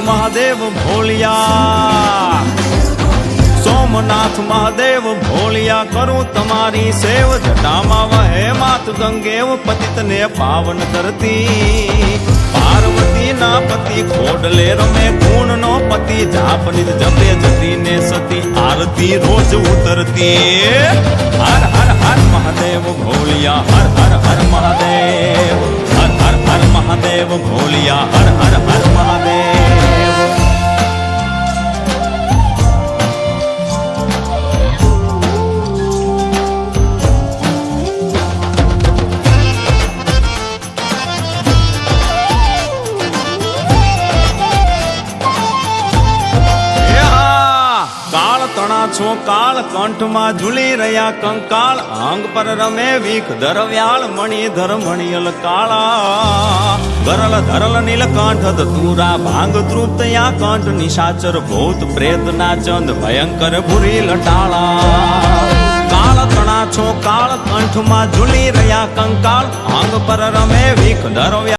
મહાદેવ ભોલિયા, સોમનાથ મહાદેવ ભોલિયા, કરું તમારી સેવ, જટામાં વહે માત ગંગેવ, પતિતને પાવન કરતી, પાર્વતી ના પતિ ખોડલે રમે, ગુણ નો પતિ જાપનિત જપે, જતી ને સતી આરતી રોજ ઉતરતી. હર હર હર મહાદેવ ભોલિયા, હર હર હર મહાદેવ, હર હર હર મહાદેવ ભોલિયા, હર હર હર મહાદેવ. છો કાળ કંઠમાં ઝૂલી રહ્યા કંકાળ, અંગ પર રમે વીખ ધરવ્યાળ, મણિધર મણિયલ કાળા, ગરલ ધરલ નીલકંઠ તુરા, ભાંગ તૃપ્ત યા કંઠ, નિશાચર ભૂત પ્રેત ના ચંદ, ભયંકર ભૂરી લટાળા. કાળ તણા છો કાળ કંઠમાં ઝૂલી રહ્યા કંકાળ, અંગ પર રમે વીખ ધરવ્યાળ.